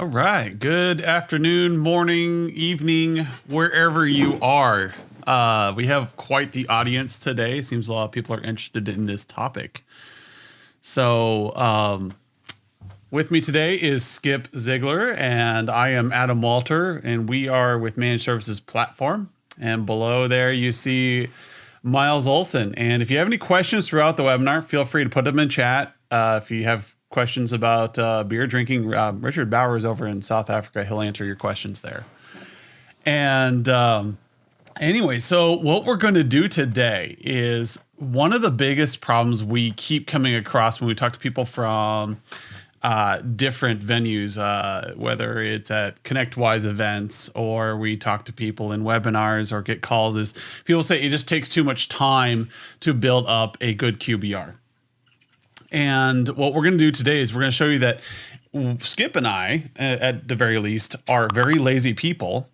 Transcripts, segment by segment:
right. Good afternoon, morning, evening, wherever you are. We have quite the audience today. Seems a lot of people are interested in this topic. So, with me today is Skip Ziegler, and I am Adam Walter, and we are with Managed Services Platform. And below there, you see Miles Olson. And if you have any questions throughout the webinar, feel free to put them in chat. If you have questions about beer drinking, Richard Bauer is over in South Africa. He'll answer your questions there. And anyway, so what we're going to do today is one of the biggest problems we keep coming across when we talk to people from different venues, whether it's at ConnectWise events or we talk to people in webinars or get calls, is people say it just takes too much time to build up a good QBR. And what we're going to do today is we're going to show you that Skip and I, at the very least, are very lazy people,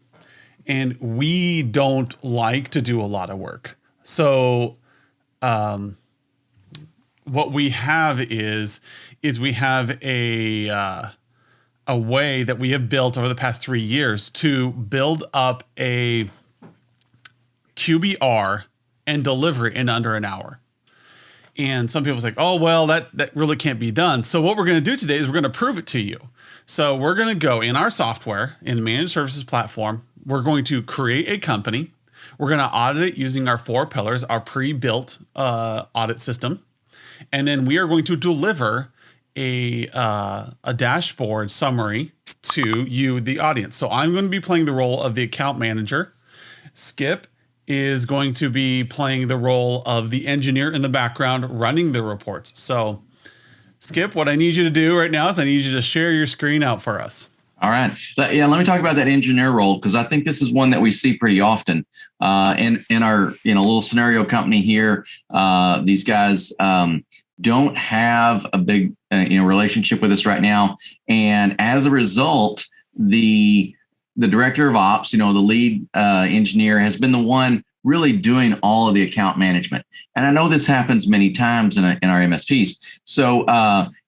and we don't like to do a lot of work. So what we have is we have a way that we have built over the past 3 years to build up a QBR and deliver it in under an hour. And some people say, oh, well, that really can't be done. So what we're going to do today is we're going to prove it to you. So we're going to go in our software, in the Managed Services Platform. We're going to create a company. We're going to audit it using our 4 pillars, our pre-built audit system. And then we are going to deliver a dashboard summary to you, the audience. So I'm going to be playing the role of the account manager. Skip is going to be playing the role of the engineer in the background running the reports. So Skip, what I need you to do right now is I need you to share your screen out for us. All right. Yeah, let me talk about that engineer role, because I think this is one that we see pretty often in our little scenario company here. These guys don't have a big relationship with us right now, and as a result, the director of ops, the lead engineer, has been the one really doing all of the account management. And I know this happens many times in our MSPs. So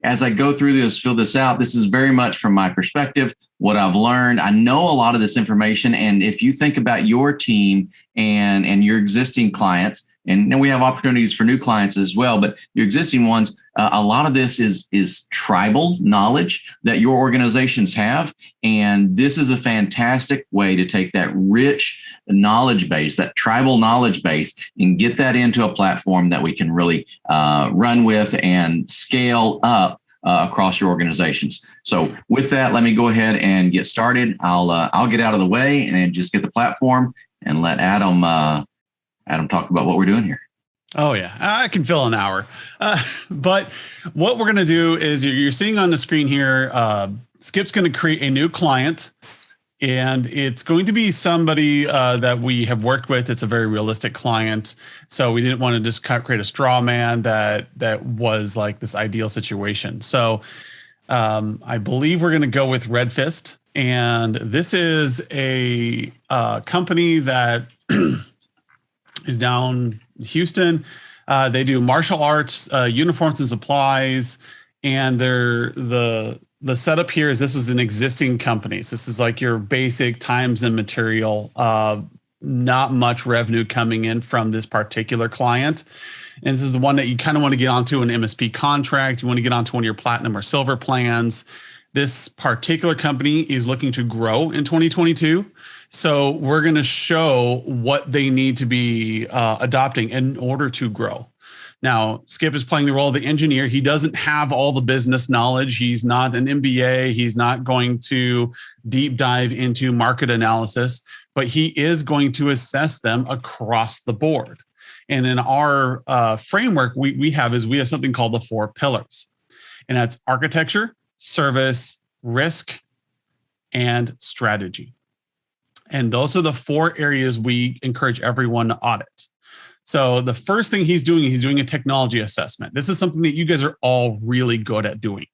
as I go through this, fill this out, this is very much from my perspective, what I've learned. I know a lot of this information. And if you think about your team and your existing clients, and we have opportunities for new clients as well, but your existing ones, a lot of this is tribal knowledge that your organizations have. And this is a fantastic way to take that rich knowledge base, that tribal knowledge base, and get that into a platform that we can really run with and scale up across your organizations. So with that, let me go ahead and get started. I'll get out of the way and just get the platform and let Adam talk about what we're doing here. Oh, yeah, I can fill an hour. But what we're going to do is you're seeing on the screen here, Skip's going to create a new client, and it's going to be somebody that we have worked with. It's a very realistic client. So we didn't want to just create a straw man that was like this ideal situation. So I believe we're going to go with Red Fist. And this is a company that is down in Houston. They do martial arts, uniforms and supplies, and the setup here is this was an existing company. So this is like your basic times and material, not much revenue coming in from this particular client. And this is the one that you kind of want to get onto an MSP contract. You want to get onto one of your platinum or silver plans. This particular company is looking to grow in 2022. So we're going to show what they need to be adopting in order to grow. Now, Skip is playing the role of the engineer. He doesn't have all the business knowledge. He's not an MBA. He's not going to deep dive into market analysis, but he is going to assess them across the board. And in our framework, we have something called the 4 pillars. And that's architecture, service, risk, and strategy. And those are the 4 areas we encourage everyone to audit. So the first thing he's doing a technology assessment. This is something that you guys are all really good at doing.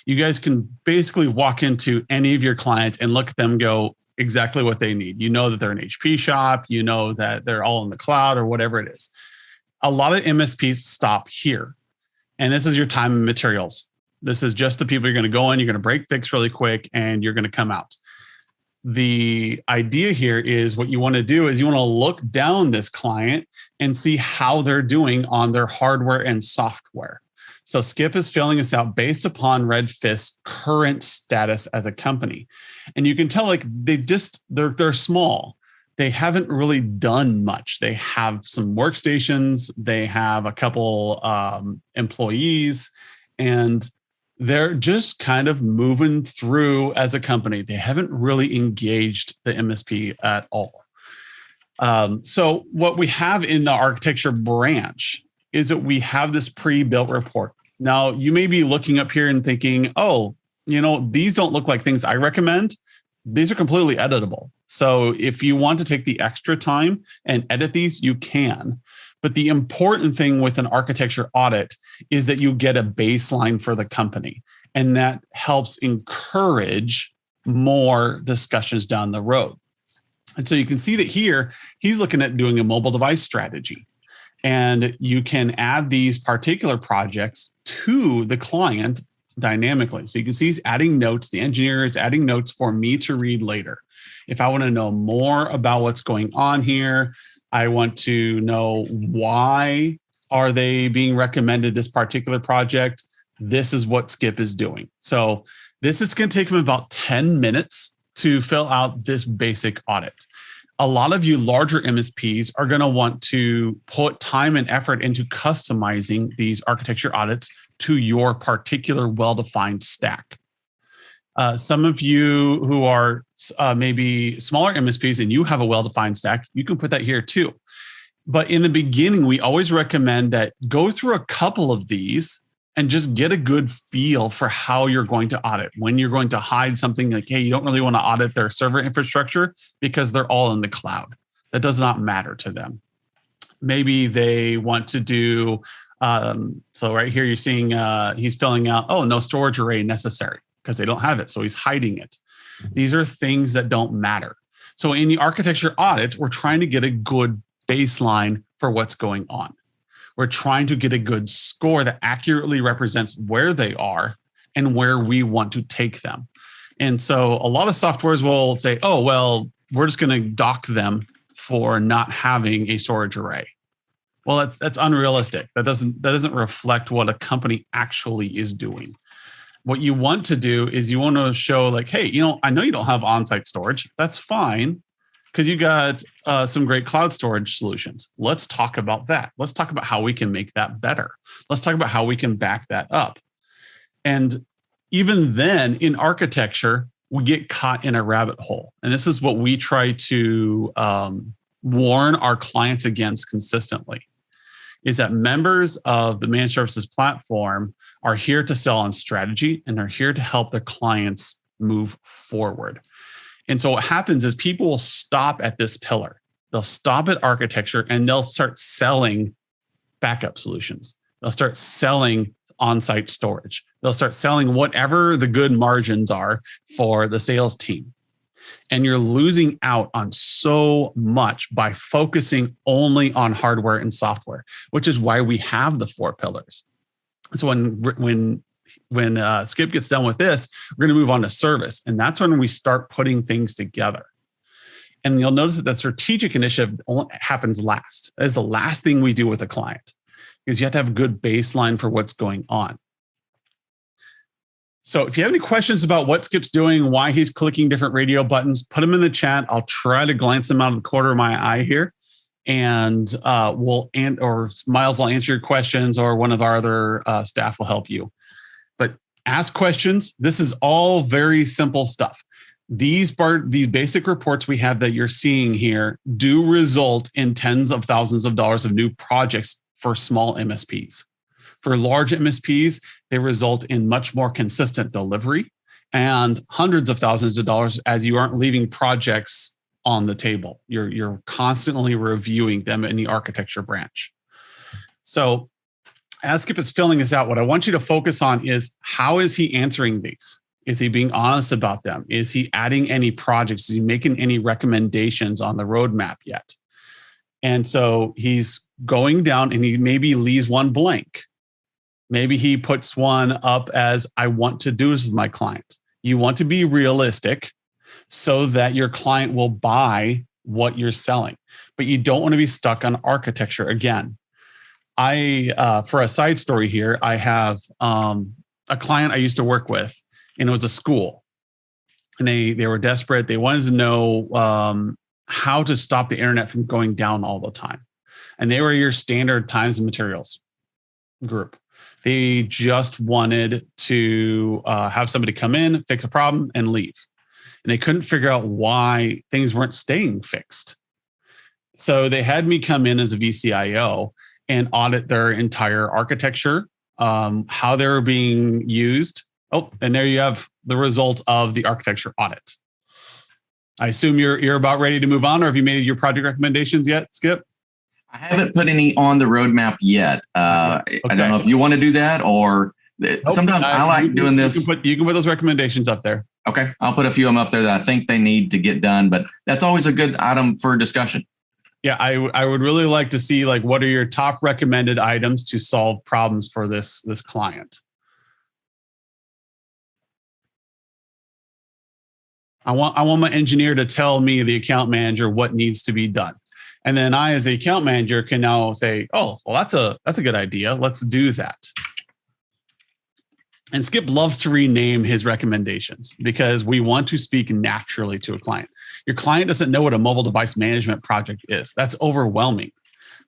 You guys can basically walk into any of your clients and look at them, go exactly what they need. You know that they're an HP shop. You know that they're all in the cloud or whatever it is. A lot of MSPs stop here. And this is your time and materials. This is just the people you're going to go in, you're going to break fix really quick, and you're going to come out. The idea here is what you want to do is you want to look down this client and see how they're doing on their hardware and software. So Skip is filling us out based upon Redfist's current status as a company. And you can tell like they're small. They haven't really done much. They have some workstations, they have a couple employees, and they're just kind of moving through as a company. They haven't really engaged the MSP at all. So what we have in the architecture branch is that we have this pre-built report. Now, you may be looking up here and thinking, oh, these don't look like things I recommend. These are completely editable. So if you want to take the extra time and edit these, you can. But the important thing with an architecture audit is that you get a baseline for the company, and that helps encourage more discussions down the road. And so you can see that here, he's looking at doing a mobile device strategy. And you can add these particular projects to the client dynamically. So you can see he's adding notes. The engineer is adding notes for me to read later. If I want to know more about what's going on here, I want to know why are they being recommended this particular project. This is what Skip is doing. So this is going to take him about 10 minutes to fill out this basic audit. A lot of you larger MSPs are going to want to put time and effort into customizing these architecture audits to your particular well-defined stack. Some of you who are maybe smaller MSPs and you have a well-defined stack, you can put that here too. But in the beginning, we always recommend that go through a couple of these and just get a good feel for how you're going to audit. When you're going to hide something like, hey, you don't really want to audit their server infrastructure because they're all in the cloud. That does not matter to them. Maybe they want to do, so right here you're seeing he's filling out, oh, no storage array necessary because they don't have it. So he's hiding it. These are things that don't matter. So in the architecture audits, we're trying to get a good baseline for what's going on. We're trying to get a good score that accurately represents where they are and where we want to take them. And so a lot of softwares will say, oh, well, we're just going to dock them for not having a storage array. Well, that's unrealistic. That doesn't reflect what a company actually is doing. What you want to do is you want to show like, hey, I know you don't have on-site storage. That's fine, because you got some great cloud storage solutions. Let's talk about that. Let's talk about how we can make that better. Let's talk about how we can back that up. And even then, in architecture, we get caught in a rabbit hole. And this is what we try to warn our clients against consistently, is that members of the managed services platform are here to sell on strategy and are here to help their clients move forward. And so what happens is people will stop at this pillar. They'll stop at architecture and they'll start selling backup solutions. They'll start selling on-site storage. They'll start selling whatever the good margins are for the sales team. And you're losing out on so much by focusing only on hardware and software, which is why we have the 4 pillars. So when Skip gets done with this, we're going to move on to service. And that's when we start putting things together. And you'll notice that strategic initiative happens last. That is the last thing we do with a client, because you have to have a good baseline for what's going on. So if you have any questions about what Skip's doing, why he's clicking different radio buttons, put them in the chat. I'll try to glance them out of the corner of my eye here. And Miles will answer your questions, or one of our other staff will help you. But ask questions. This is all very simple stuff. These basic reports we have that you're seeing here do result in tens of thousands of dollars of new projects for small MSPs. For large MSPs, they result in much more consistent delivery and hundreds of thousands of dollars, as you aren't leaving projects on the table. You're constantly reviewing them in the architecture branch. So as Skip is filling this out, what I want you to focus on is, how is he answering these? Is he being honest about them? Is he adding any projects? Is he making any recommendations on the roadmap yet? And so he's going down and he maybe leaves one blank. Maybe he puts one up as, I want to do this with my client. You want to be realistic so that your client will buy what you're selling, but you don't want to be stuck on architecture. Again, for a side story here, I have a client I used to work with, and it was a school, and they were desperate. They wanted to know how to stop the internet from going down all the time. And they were your standard times and materials group. They just wanted to have somebody come in, fix a problem, and leave. And they couldn't figure out why things weren't staying fixed. So they had me come in as a VCIO and audit their entire architecture, how they were being used. Oh, and there you have the result of the architecture audit. I assume you're about ready to move on, or have you made your project recommendations yet, Skip? I haven't put any on the roadmap yet. Okay. I don't know if you want to do that, or sometimes I like doing this. You can put those recommendations up there. Okay. I'll put a few of them up there that I think they need to get done, but that's always a good item for discussion. Yeah, I would really like to see, like, what are your top recommended items to solve problems for this client? I want my engineer to tell me, the account manager, what needs to be done. And then I, as the account manager, can now say, oh, well, that's a good idea. Let's do that. And Skip loves to rename his recommendations because we want to speak naturally to a client. Your client doesn't know what a mobile device management project is. That's overwhelming.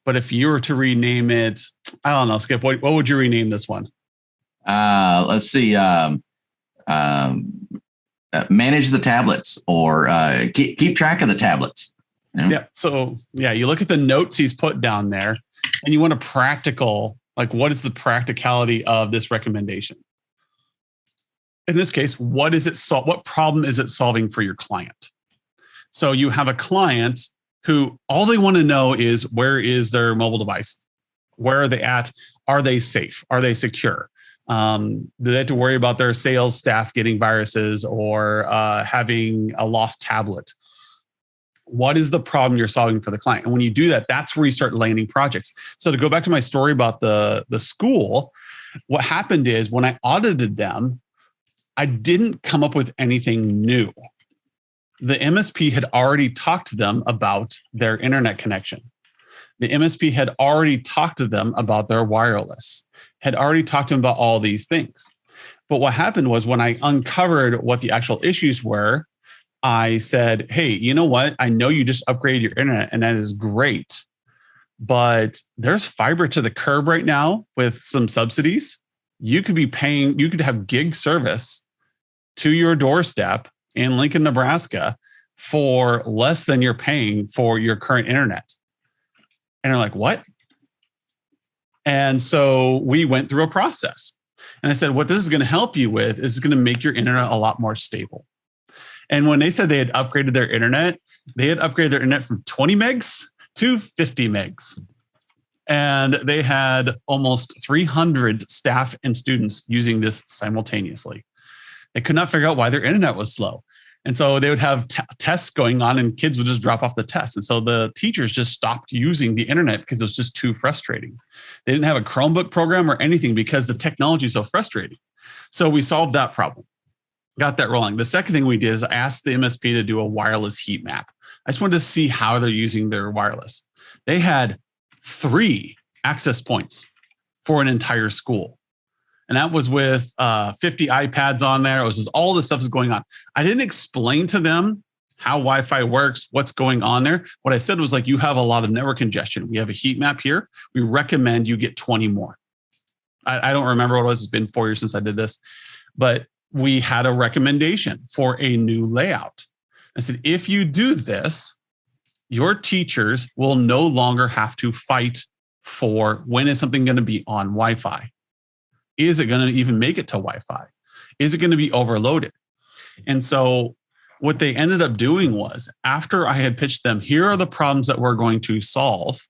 But if you were to rename it, I don't know, Skip, what would you rename this one? Let's see. Manage the tablets, or keep track of the tablets. You know? Yeah. So yeah, you look at the notes he's put down there, and you want a practical, like, what is the practicality of this recommendation? In this case, what problem is it solving for your client? So you have a client who all they want to know is, where is their mobile device? Where are they at? Are they safe? Are they secure? Do they have to worry about their sales staff getting viruses or having a lost tablet? What is the problem you're solving for the client? And when you do that, that's where you start landing projects. So to go back to my story about the school, what happened is, when I audited them, I didn't come up with anything new. The MSP had already talked to them about their internet connection. The MSP had already talked to them about their wireless, had already talked to them about all these things. But what happened was, when I uncovered what the actual issues were, I said, hey, you know what? I know you just upgraded your internet, and that is great, but there's fiber to the curb right now with some subsidies. You could have gig service to your doorstep in Lincoln, Nebraska for less than you're paying for your current internet. And they're like, what? And so we went through a process. And I said, what this is going to help you with is going to make your internet a lot more stable. And when they said they had upgraded their internet, from 20 megs to 50 megs. And they had almost 300 staff and students using this simultaneously. They could not figure out why their internet was slow. And so they would have tests going on, and kids would just drop off the test. And so the teachers just stopped using the internet because it was just too frustrating. They didn't have a Chromebook program or anything because the technology is so frustrating. So we solved that problem, got that rolling. The second thing we did is I asked the MSP to do a wireless heat map. I just wanted to see how they're using their wireless. They had 3 access points for an entire school. And that was with 50 iPads on there. It was just all this stuff is going on. I didn't explain to them how Wi-Fi works, what's going on there. What I said was, like, you have a lot of network congestion. We have a heat map here. We recommend you get 20 more. I don't remember what it was. It's been 4 years since I did this. But we had a recommendation for a new layout. I said, if you do this, your teachers will no longer have to fight for, when is something going to be on Wi-Fi? Is it going to even make it to Wi-Fi? Is it going to be overloaded? And so what they ended up doing was, after I had pitched them, here are the problems that we're going to solve,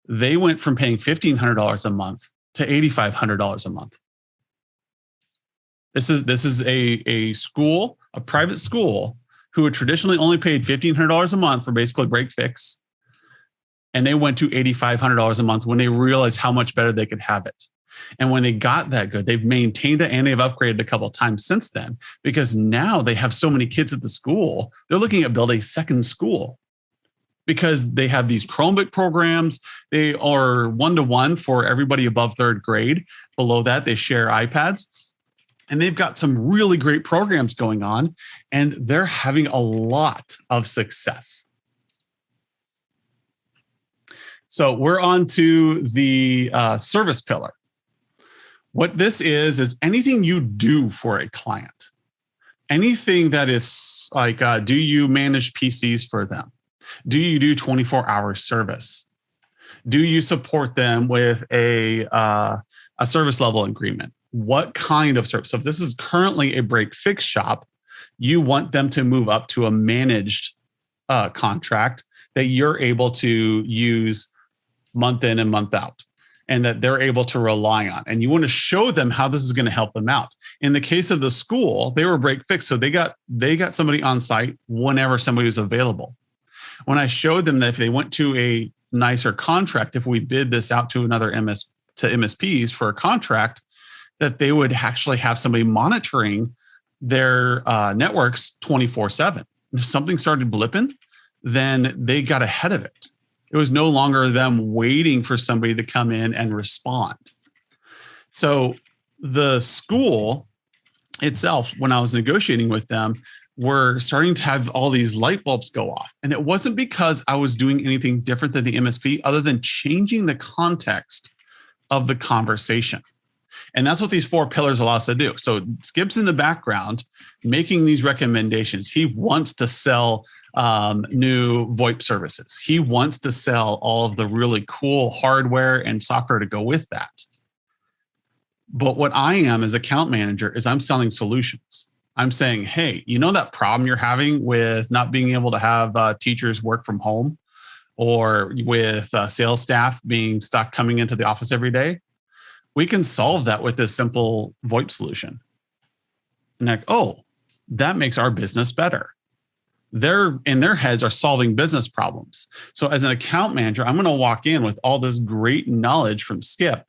they went from paying $1,500 a month to $8,500 a month. This is a school, a private school, who had traditionally only paid $1,500 a month for basically break fix. And they went to $8,500 a month when they realized how much better they could have it. And when they got that good, they've maintained it and they've upgraded a couple of times since then, because now they have so many kids at the school, they're looking at building a second school because they have these Chromebook programs. They are one-to-one for everybody above third grade. Below that, they share iPads. And they've got some really great programs going on, and they're having a lot of success. So we're on to the service pillar. What this is anything you do for a client. Anything that is like, do you manage PCs for them? Do you do 24-hour service? Do you support them with a service level agreement? What kind of service? So if this is currently a break fix shop, you want them to move up to a managed contract that you're able to use month in and month out, and that they're able to rely on. And you want to show them how this is going to help them out. In the case of the school, they were break fix. So they got somebody on site whenever somebody was available. When I showed them that if they went to a nicer contract, if we bid this out to another MSPs for a contract, that they would actually have somebody monitoring their networks 24/7. If something started blipping, then they got ahead of it. It was no longer them waiting for somebody to come in and respond. So the school itself, when I was negotiating with them, were starting to have all these light bulbs go off. And it wasn't because I was doing anything different than the MSP other than changing the context of the conversation. And that's what these 4 pillars allow us to do. So Skip's in the background making these recommendations. He wants to sell new VoIP services. He wants to sell all of the really cool hardware and software to go with that. But what I am as account manager is I'm selling solutions. I'm saying, hey, you know that problem you're having with not being able to have teachers work from home, or with sales staff being stuck coming into the office every day? We can solve that with this simple VoIP solution. And like, oh, that makes our business better. They're in their heads are solving business problems. So as an account manager, I'm going to walk in with all this great knowledge from Skip,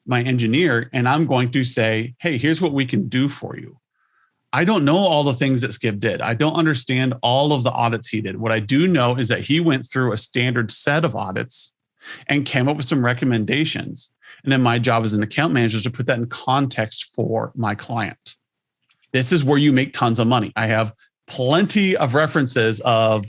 my engineer, and I'm going to say, hey, here's what we can do for you. I don't know all the things that Skip did. I don't understand all of the audits he did. What I do know is that he went through a standard set of audits and came up with some recommendations. And then my job as an account manager is to put that in context for my client. This is where you make tons of money. I have plenty of references of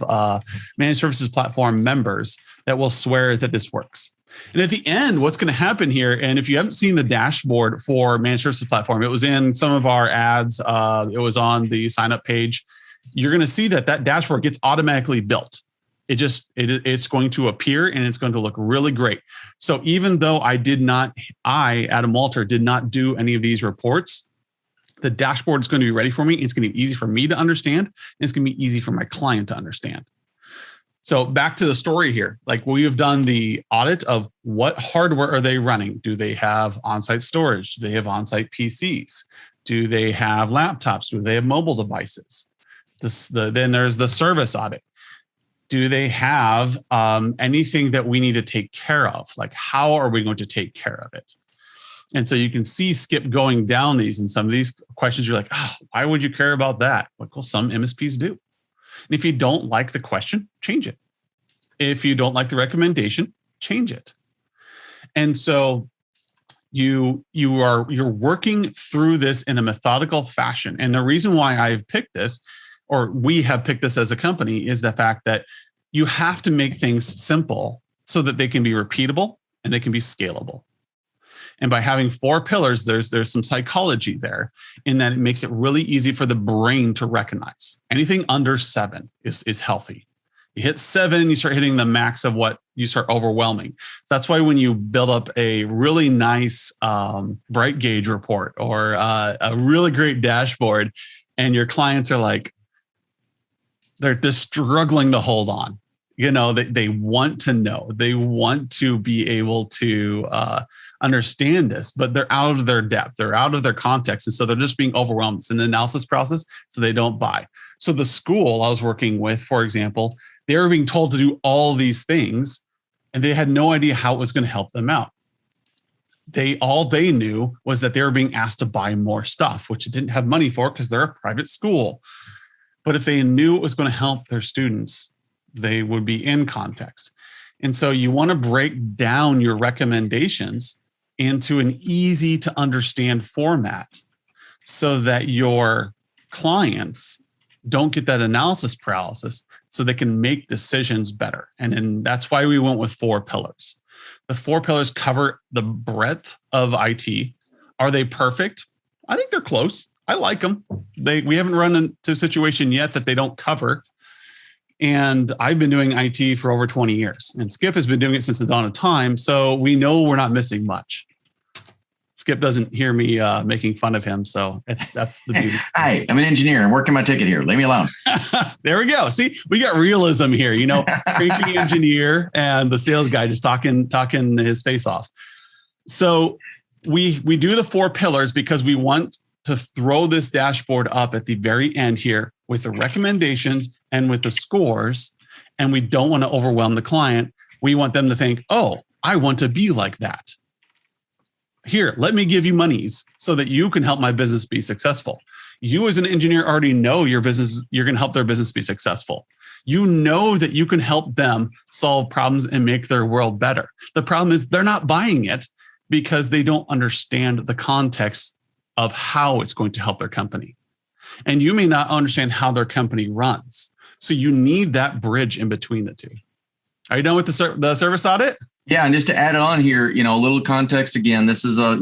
managed services platform members that will swear that this works. And at the end, what's going to happen here, and if you haven't seen the dashboard for managed services platform, it was in some of our ads. It was on the sign up page. You're going to see that dashboard gets automatically built. It's going to appear and it's going to look really great. So even though Adam Walter, did not do any of these reports, the dashboard is going to be ready for me. It's going to be easy for me to understand. And it's going to be easy for my client to understand. So back to the story here, like we have done the audit of what hardware are they running? Do they have on-site storage? Do they have on-site PCs? Do they have laptops? Do they have mobile devices? Then there's the service audit. Do they have anything that we need to take care of? Like, how are we going to take care of it? And so you can see Skip going down these, and some of these questions you're like, oh, why would you care about that? Like, well, some MSPs do. And if you don't like the question, change it. If you don't like the recommendation, change it. And so you're working through this in a methodical fashion. And the reason why I picked this, or we have picked this as a company, is the fact that you have to make things simple so that they can be repeatable and they can be scalable. And by having 4 pillars, there's some psychology there in that it makes it really easy for the brain to recognize. Anything under 7 is healthy. You hit 7, you start hitting the max of what you start overwhelming. So that's why when you build up a really nice bright gauge report or a really great dashboard, and your clients are like, they're just struggling to hold on. You know, they want to know, they want to be able to understand this, but they're out of their depth, they're out of their context. And so they're just being overwhelmed. It's an analysis process, so they don't buy. So the school I was working with, for example, they were being told to do all these things and they had no idea how it was going to help them out. all they knew was that they were being asked to buy more stuff, which it didn't have money for because they're a private school. But if they knew it was going to help their students, they would be in context. And so you want to break down your recommendations into an easy to understand format so that your clients don't get that analysis paralysis, so they can make decisions better. And then that's why we went with 4 pillars. The 4 pillars cover the breadth of IT. Are they perfect? I think they're close. I like them. We haven't run into a situation yet that they don't cover. And I've been doing IT for over 20 years, and Skip has been doing it since the dawn of time. So we know we're not missing much. Skip doesn't hear me making fun of him. So that's the beauty. Hi, I'm an engineer. I'm working my ticket here. Leave me alone. There we go. See, we got realism here, creepy engineer and the sales guy just talking his face off. So we do the 4 pillars because we want to throw this dashboard up at the very end here with the recommendations and with the scores. And we don't want to overwhelm the client. We want them to think, oh, I want to be like that. Here, let me give you monies so that you can help my business be successful. You as an engineer already know your business, you're going to help their business be successful. You know that you can help them solve problems and make their world better. The problem is they're not buying it because they don't understand the context of how it's going to help their company. And you may not understand how their company runs. So you need that bridge in between the two. Are you done with the service audit? Yeah, and just to add it on here, a little context. Again, this is a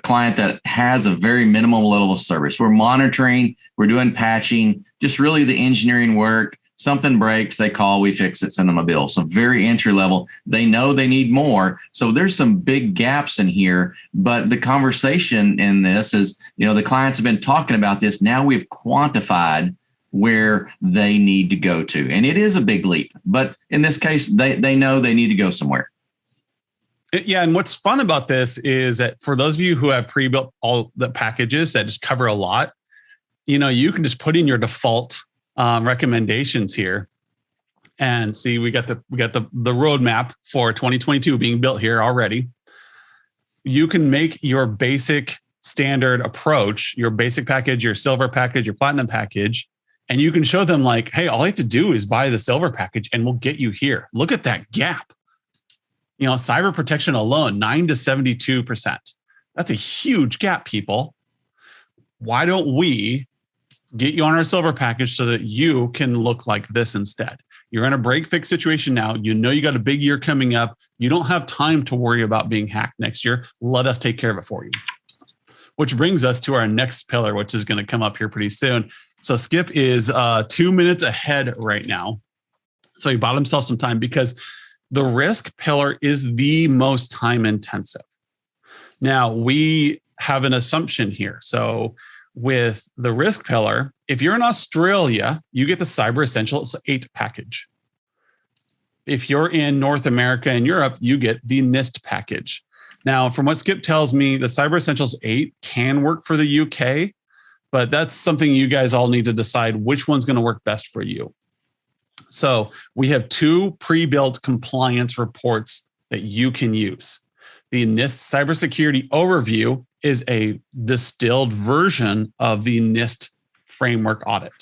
client that has a very minimal level of service. We're monitoring, we're doing patching, just really the engineering work. Something breaks, they call, we fix it, send them a bill. So very entry level. They know they need more. So there's some big gaps in here. But the conversation in this is, the clients have been talking about this. Now we've quantified where they need to go to. And it is a big leap. But in this case, they know they need to go somewhere. Yeah. And what's fun about this is that for those of you who have pre-built all the packages that just cover a lot, you can just put in your default recommendations here and see, we got the roadmap for 2022 being built here already. You can make your basic standard approach, your basic package, your silver package, your platinum package, and you can show them like, hey, all I have to do is buy the silver package and we'll get you here. Look at that gap. Cyber protection alone, 9 to 72%. That's a huge gap, people. Why don't we get you on our silver package so that you can look like this instead? You're in a break fix situation now. You got a big year coming up. You don't have time to worry about being hacked next year. Let us take care of it for you. Which brings us to our next pillar, which is going to come up here pretty soon. So Skip is 2 minutes ahead right now. So he bought himself some time because the risk pillar is the most time intensive. Now we have an assumption here. So with the risk pillar, if you're in Australia, you get the Cyber Essentials 8 package. If you're in North America and Europe, you get the NIST package. Now, from what Skip tells me, the Cyber Essentials 8 can work for the UK, but that's something you guys all need to decide which one's going to work best for you. So we have 2 pre-built compliance reports that you can use. The NIST Cybersecurity Overview is a distilled version of the NIST framework audit.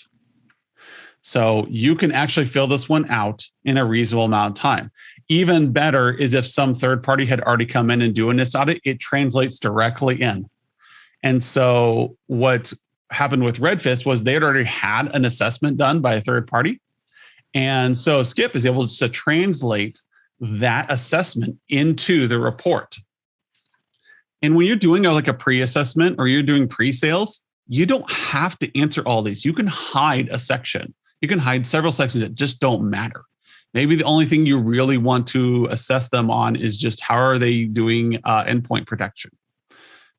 So you can actually fill this one out in a reasonable amount of time. Even better is if some third party had already come in and do a NIST audit, it translates directly in. And so what happened with Redfist was they had already had an assessment done by a third party. And so Skip is able to translate that assessment into the report. And when you're doing like a pre-assessment or you're doing pre-sales, you don't have to answer all these. You can hide a section. You can hide several sections that just don't matter. Maybe the only thing you really want to assess them on is just how are they doing endpoint protection.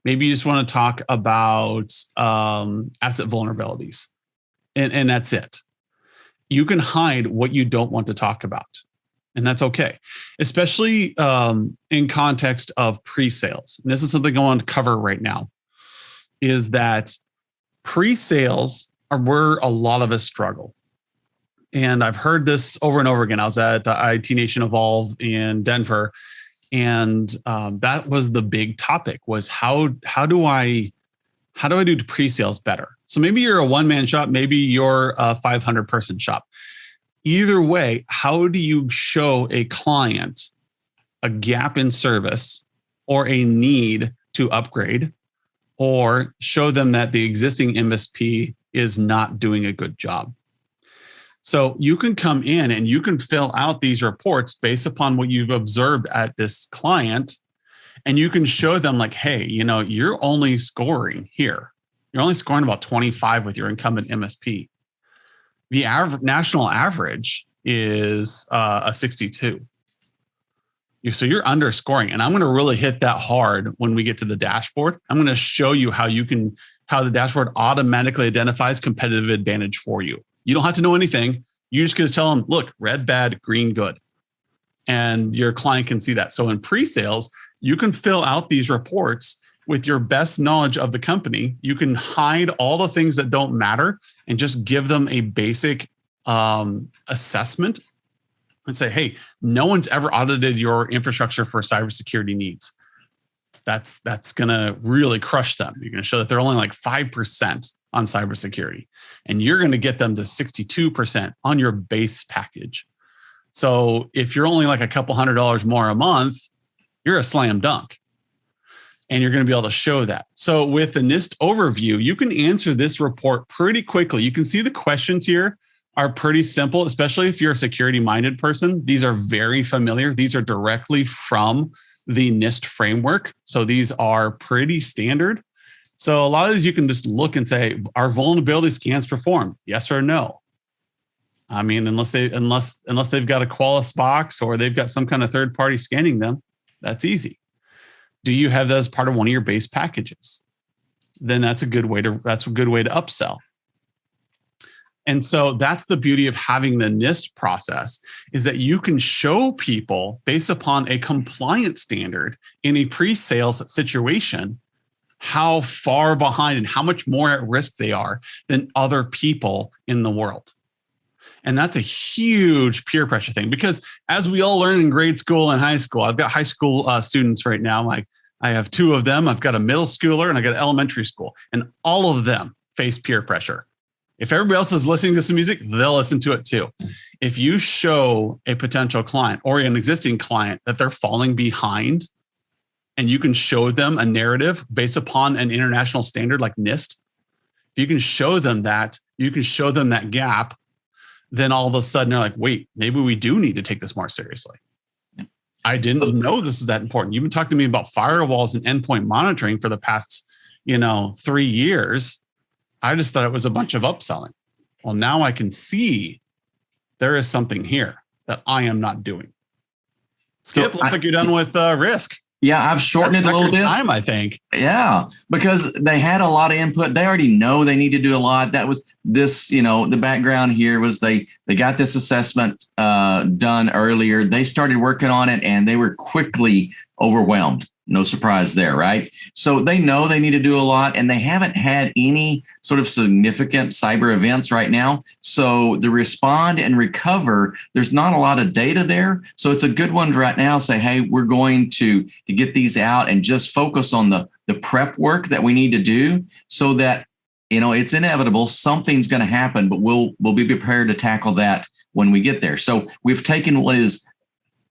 Maybe you just want to talk about asset vulnerabilities, and that's it. You can hide what you don't want to talk about. And that's okay, especially in context of pre-sales. And this is something I want to cover right now, is that pre-sales are where a lot of us struggle. And I've heard this over and over again. I was at IT Nation Evolve in Denver, And that was the big topic, was how do I do pre-sales better? So maybe you're a one-man shop, maybe you're a 500-person shop. Either way, how do you show a client a gap in service or a need to upgrade, or show them that the existing MSP is not doing a good job? So you can come in and you can fill out these reports based upon what you've observed at this client. And you can show them like, hey, you're only scoring here. You're only scoring about 25 with your incumbent MSP. The national average is a 62. So you're underscoring. And I'm going to really hit that hard when we get to the dashboard. I'm going to show you how the dashboard automatically identifies competitive advantage for you. You don't have to know anything. You're just going to tell them, look, red bad, green good. And your client can see that. So in pre-sales, you can fill out these reports with your best knowledge of the company. You can hide all the things that don't matter and just give them a basic assessment and say, hey, no one's ever audited your infrastructure for cybersecurity needs. That's going to really crush them. You're going to show that they're only like 5% on cybersecurity, and you're going to get them to 62% on your base package. So if you're only like a couple $100 more a month, you're a slam dunk. And you're going to be able to show that. So with the NIST overview, you can answer this report pretty quickly. You can see the questions here are pretty simple, especially if you're a security-minded person. These are very familiar. These are directly from the NIST framework. So these are pretty standard. So a lot of these you can just look and say, are vulnerability scans performed? Yes or no? I mean, unless they've got a Qualys box or they've got some kind of third party scanning them, that's easy. Do you have that as part of one of your base packages? Then that's a good way to upsell. And so that's the beauty of having the NIST process, is that you can show people based upon a compliance standard in a pre-sales situation how far behind and how much more at risk they are than other people in the world. And that's a huge peer pressure thing, because as we all learn in grade school and high school, I've got high school students right now. Like I have two of them. I've got a middle schooler and I got an elementary school, and all of them face peer pressure. If everybody else is listening to some music, they'll listen to it too. If you show a potential client or an existing client that they're falling behind, and you can show them a narrative based upon an international standard like NIST, if you can show them that, you can show them that gap, then all of a sudden they're like, wait, maybe we do need to take this more seriously. Yeah. I didn't know this is that important. You've been talking to me about firewalls and endpoint monitoring for the past, 3 years. I just thought it was a bunch of upselling. Well, now I can see there is something here that I am not doing. Skip, looks like you're done with risk. Yeah, I've shortened it a little bit. Time, I think. Yeah, because they had a lot of input. They already know they need to do a lot. That was this, the background here was they got this assessment done earlier. They started working on it and they were quickly overwhelmed. No surprise there, right? So they know they need to do a lot, and they haven't had any sort of significant cyber events right now. So the respond and recover, there's not a lot of data there. So it's a good one to right now say, hey, we're going to get these out and just focus on the prep work that we need to do, so that, it's inevitable. Something's going to happen, but we'll be prepared to tackle that when we get there. So we've taken what is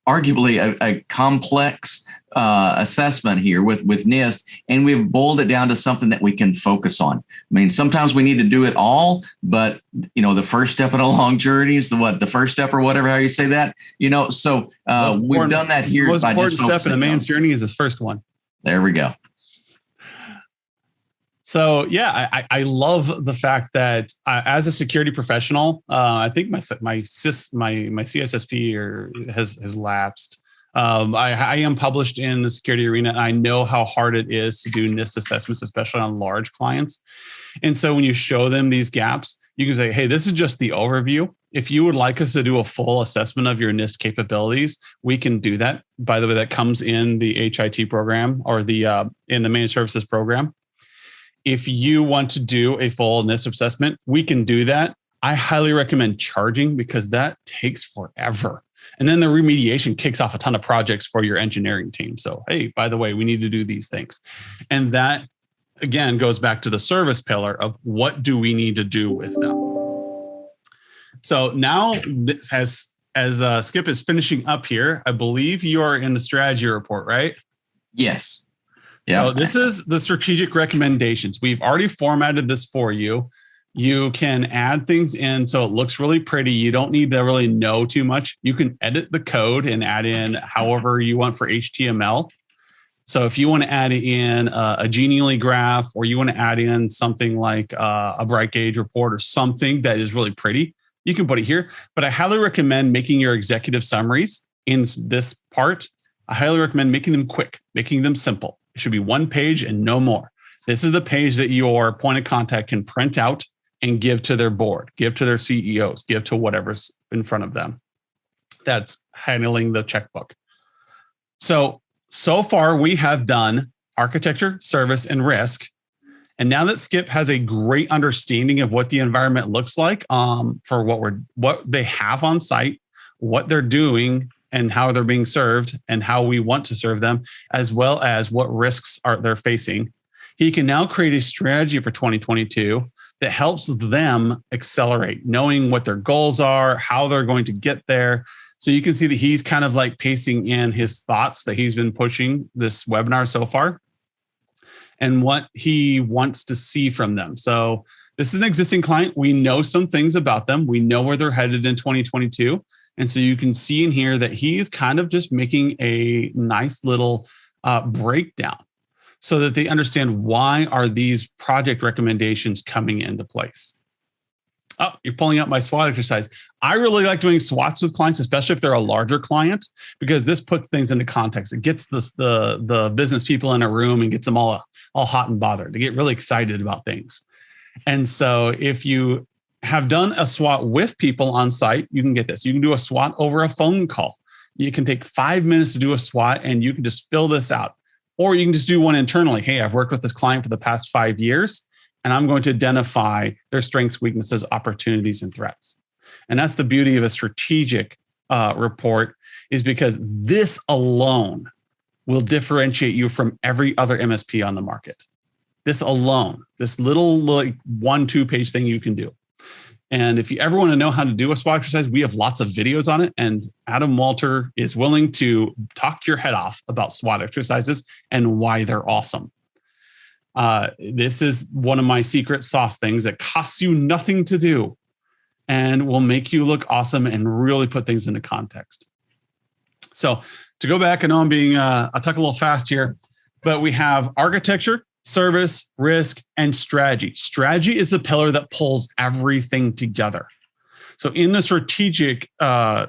arguably a complex assessment here with NIST, and we've boiled it down to something that we can focus on. I mean, sometimes we need to do it all, but the first step in a long journey is the first step, or whatever, how you say that, so we've done that here. The most important step in a man's journey is his first one. There we go. So yeah, I love the fact that as a security professional, I think my CSSP has lapsed. I am published in the security arena, and I know how hard it is to do NIST assessments, especially on large clients. And so when you show them these gaps, you can say, hey, this is just the overview. If you would like us to do a full assessment of your NIST capabilities, we can do that. By the way, that comes in the HIT program, or in the managed services program. If you want to do a full NIST assessment, we can do that. I highly recommend charging, because that takes forever. And then the remediation kicks off a ton of projects for your engineering team. So, hey, by the way, we need to do these things. And that, again, goes back to the service pillar of what do we need to do with them. So now, this as Skip is finishing up here, I believe you are in the strategy report, right? Yes. Yeah. So this is the strategic recommendations. We've already formatted this for you. You can add things in so it looks really pretty. You don't need to really know too much. You can edit the code and add in however you want for HTML. So if you want to add in a Genially graph, or you want to add in something like a bright gauge report or something that is really pretty, you can put it here. But I highly recommend making your executive summaries in this part. I highly recommend making them quick, making them simple. It should be one page and no more. This is the page that your point of contact can print out and give to their board, give to their CEOs, give to whatever's in front of them that's handling the checkbook. So far we have done architecture, service, and risk. And now that Skip has a great understanding of what the environment looks like for what they have on site, what they're doing, and how they're being served, and how we want to serve them, as well as what risks they're facing, he can now create a strategy for 2022 that helps them accelerate, knowing what their goals are, how they're going to get there. So you can see that he's kind of like pacing in his thoughts that he's been pushing this webinar so far and what he wants to see from them. So this is an existing client. We know some things about them. We know where they're headed in 2022. And so you can see in here that he's kind of just making a nice little breakdown so that they understand why are these project recommendations coming into place. Oh, you're pulling up my SWOT exercise. I really like doing SWOTs with clients, especially if they're a larger client, because this puts things into context. It gets the business people in a room and gets them all hot and bothered. They get really excited about things. And so if you have done a SWOT with people on site, you can get this. You can do a SWOT over a phone call. You can take 5 minutes to do a SWOT and you can just fill this out. Or you can just do one internally. Hey, I've worked with this client for the past 5 years, and I'm going to identify their strengths, weaknesses, opportunities, and threats. And that's the beauty of a strategic report, is because this alone will differentiate you from every other MSP on the market. This alone, this little like 1-2 page thing you can do. And if you ever want to know how to do a SWOT exercise, we have lots of videos on it. And Adam Walter is willing to talk your head off about SWOT exercises and why they're awesome. This is one of my secret sauce things that costs you nothing to do and will make you look awesome and really put things into context. So to go back, I know I'll talk a little fast here, but we have architecture, service, risk, and strategy. Strategy is the pillar that pulls everything together. So in the strategic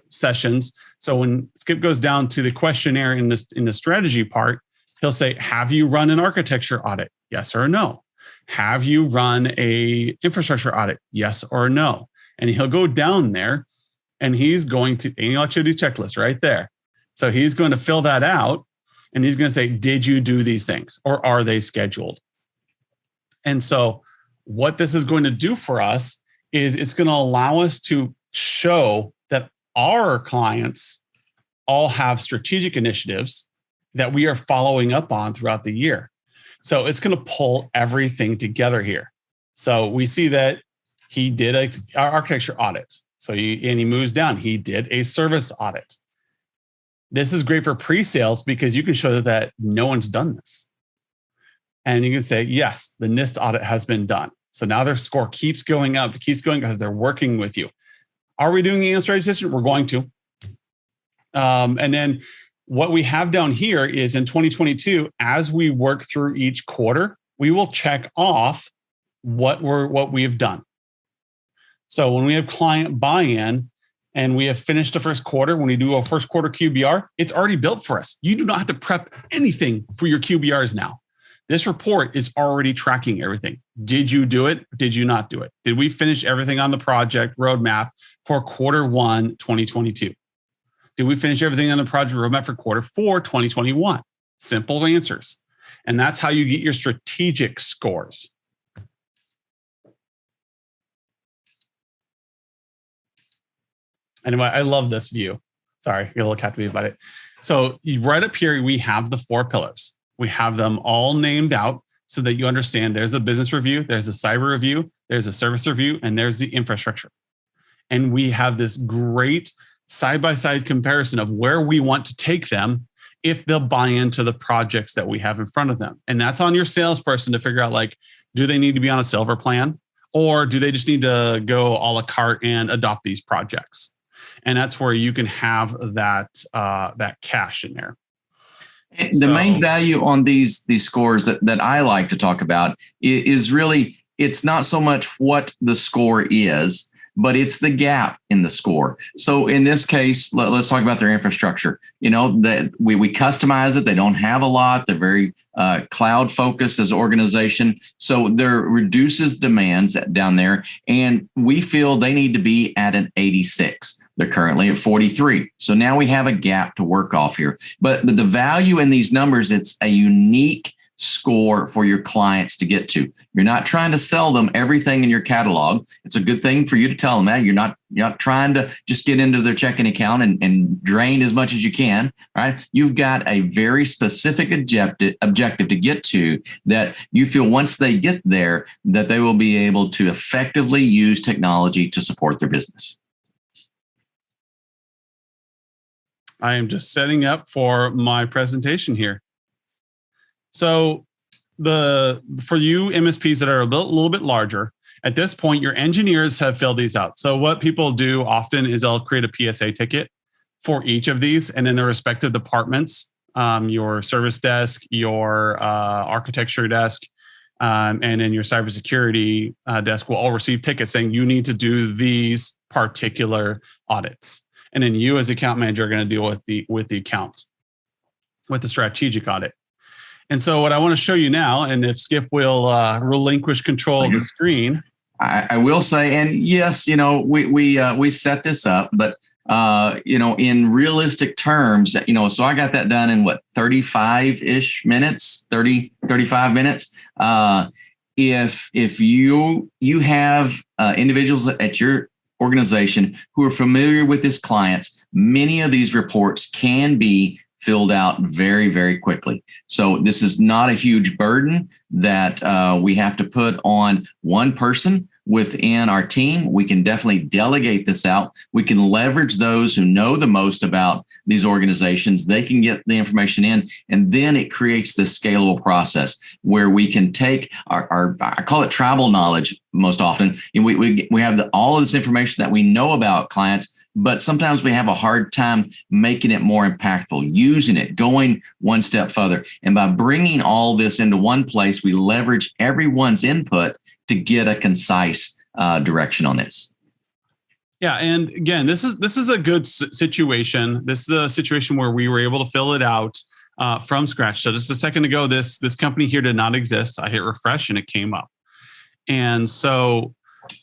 sessions, so when Skip goes down to the questionnaire in the strategy part, he'll say, have you run an architecture audit? Yes or no. Have you run a infrastructure audit? Yes or no. And he'll go down there and he's going to annual activities checklist right there. So he's going to fill that out. And he's going to say, did you do these things or are they scheduled? And so what this is going to do for us is it's going to allow us to show that our clients all have strategic initiatives that we are following up on throughout the year. So it's going to pull everything together here. So we see that he did an architecture audit. So he moves down. He did a service audit. This is great for pre-sales because you can show that no one's done this. And you can say, yes, the NIST audit has been done. So now their score keeps going up. It keeps going because they're working with you. Are we doing the annual strategy session? We're going to. And then what we have down here is in 2022, as we work through each quarter, we will check off what we have done. So when we have client buy-in, and we have finished the first quarter, when we do a first quarter QBR, it's already built for us. You do not have to prep anything for your QBRs now. This report is already tracking everything. Did you do it? Did you not do it? Did we finish everything on the project roadmap for quarter 1, 2022? Did we finish everything on the project roadmap for quarter 4, 2021? Simple answers. And that's how you get your strategic scores. Anyway, I love this view. Sorry, you're a little captivated about it. So right up here, we have the 4 pillars. We have them all named out so that you understand there's the business review, there's the cyber review, there's a service review, and there's the infrastructure. And we have this great side-by-side comparison of where we want to take them if they'll buy into the projects that we have in front of them. And that's on your salesperson to figure out, like, do they need to be on a silver plan, or do they just need to go a la carte and adopt these projects? And that's where you can have that cash in there. The main value on these scores that I like to talk about is really, it's not so much what the score is, but it's the gap in the score. So in this case, let's talk about their infrastructure. That we customize it. They don't have a lot. They're very cloud focused as an organization. So there reduces demands down there. And we feel they need to be at an 86. They're currently at 43. So now we have a gap to work off here. But the value in these numbers, it's a unique score for your clients to get to. You're not trying to sell them everything in your catalog. It's a good thing for you to tell them that. You're not trying to just get into their checking account and drain as much as you can. Right? You've got a very specific objective to get to that you feel once they get there that they will be able to effectively use technology to support their business. I am just setting up for my presentation here. So for you MSPs that are a little bit larger, at this point, your engineers have filled these out. So what people do often is they'll create a PSA ticket for each of these, and then their respective departments, your service desk, your architecture desk, and then your cybersecurity desk will all receive tickets saying you need to do these particular audits. And then you as account manager are going to deal with the account, with the strategic audit. And so what I want to show you now, and if Skip will relinquish control of the screen. I will say, and yes, we set this up, but in realistic terms, so I got that done in 35-ish minutes, 35 minutes. If you have individuals at your organization who are familiar with this clients, many of these reports can be filled out very, very quickly. So this is not a huge burden that we have to put on one person within our team. We can definitely delegate this out. We can leverage those who know the most about these organizations. They can get the information in, and then it creates this scalable process where we can take our I call it tribal knowledge most often. And we have all of this information that we know about clients, but sometimes we have a hard time making it more impactful, using it, going one step further. And by bringing all this into one place, we leverage everyone's input to get a concise direction on this. Yeah, and again, this is a good situation. This is a situation where we were able to fill it out from scratch. So just a second ago, this company here did not exist. I hit refresh and it came up. And so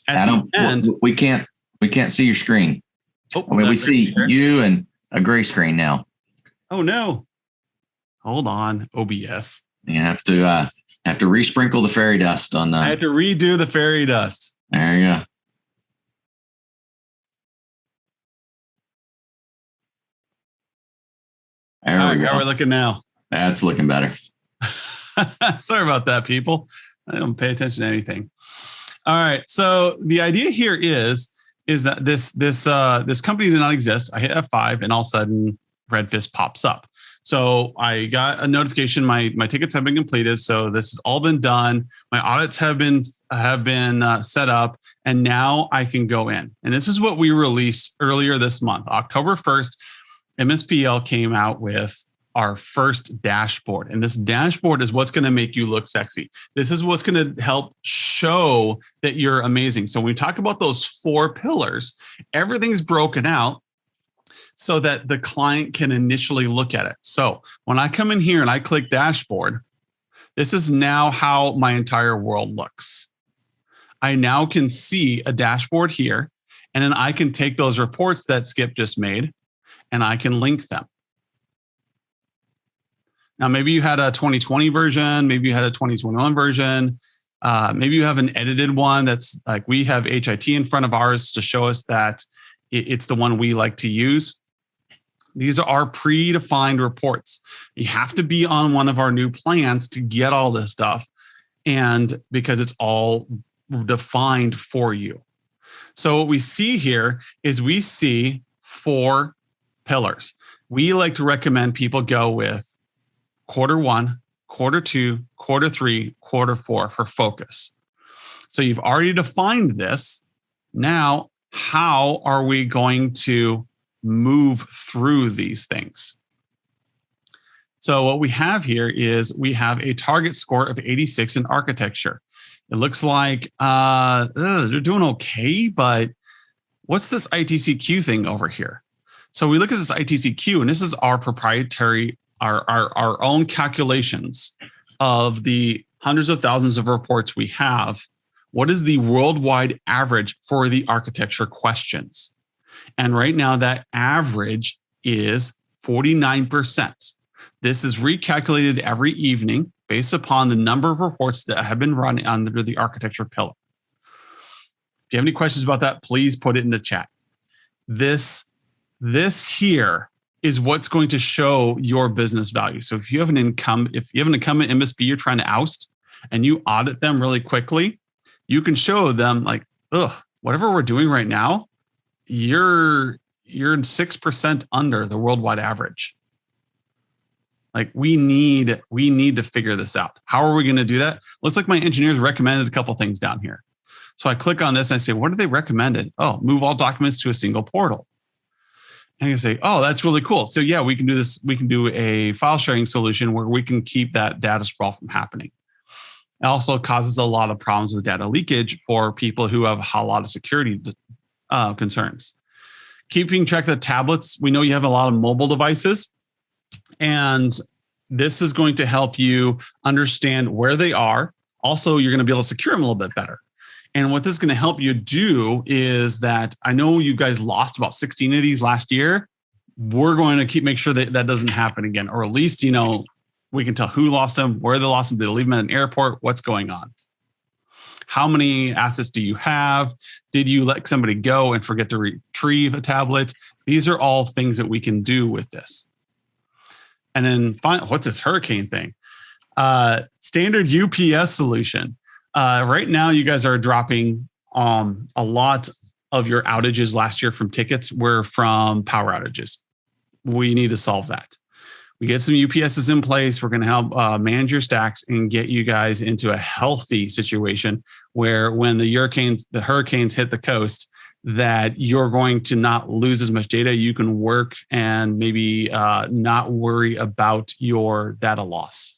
at Adam, the end, we can't see your screen. Oh, we see you and a gray screen now. Oh no! Hold on, OBS. You have to resprinkle the fairy dust on. I had to redo the fairy dust. There you go. How are we looking now? That's looking better. Sorry about that, people. I don't pay attention to anything. All right. So the idea here is that this company did not exist. I hit F5 and all of a sudden Redfist pops up. So I got a notification. My tickets have been completed. So this has all been done. My audits have been set up, and now I can go in. And this is what we released earlier this month, October 1st. MSPL came out with our first dashboard. And this dashboard is what's going to make you look sexy. This is what's going to help show that you're amazing. So when we talk about those 4 pillars, everything's broken out so that the client can initially look at it. So when I come in here and I click dashboard, this is now how my entire world looks. I now can see a dashboard here, and then I can take those reports that Skip just made and I can link them. Now, maybe you had a 2020 version, maybe you had a 2021 version, maybe you have an edited one that's like we have HIT in front of ours to show us that it's the one we like to use. These are our predefined reports. You have to be on one of our new plans to get all this stuff, and because it's all defined for you. So what we see here is we see 4 pillars. We like to recommend people go with Q1, Q2, Q3, Q4 for focus. So you've already defined this. Now, how are we going to move through these things? So what we have here is we have a target score of 86 in architecture. It looks like they're doing okay, but what's this ITCQ thing over here? So we look at this ITCQ, and this is our proprietary, our own calculations of the hundreds of thousands of reports we have. What is the worldwide average for the architecture questions? And right now that average is 49%. This is recalculated every evening based upon the number of reports that have been run under the architecture pillar. If you have any questions about that, please put it in the chat. This here is what's going to show your business value. So if you have an incumbent MSP you're trying to oust and you audit them really quickly, you can show them like, whatever we're doing right now, you're 6% under the worldwide average. Like we need to figure this out. How are we going to do that? Looks like my engineers recommended a couple things down here. So I click on this and I say, what did they recommended? Oh, move all documents to a single portal. And you say, oh, that's really cool. So yeah, we can do this. We can do a file sharing solution where we can keep that data sprawl from happening. It also causes a lot of problems with data leakage for people who have a lot of security concerns. Keeping track of the tablets. We know you have a lot of mobile devices, and this is going to help you understand where they are. Also, you're going to be able to secure them a little bit better. And what this is going to help you do is that I know you guys lost about 16 of these last year. We're going to make sure that that doesn't happen again, or at least, we can tell who lost them, where they lost them, did they leave them at an airport, what's going on. How many assets do you have? Did you let somebody go and forget to retrieve a tablet? These are all things that we can do with this. And then what's this hurricane thing? Standard UPS solution. Right now, you guys are dropping a lot of your outages last year from tickets were from power outages. We need to solve that. We get some UPSs in place. We're going to help manage your stacks and get you guys into a healthy situation where when the hurricanes hit the coast, that you're going to not lose as much data. You can work and maybe not worry about your data loss.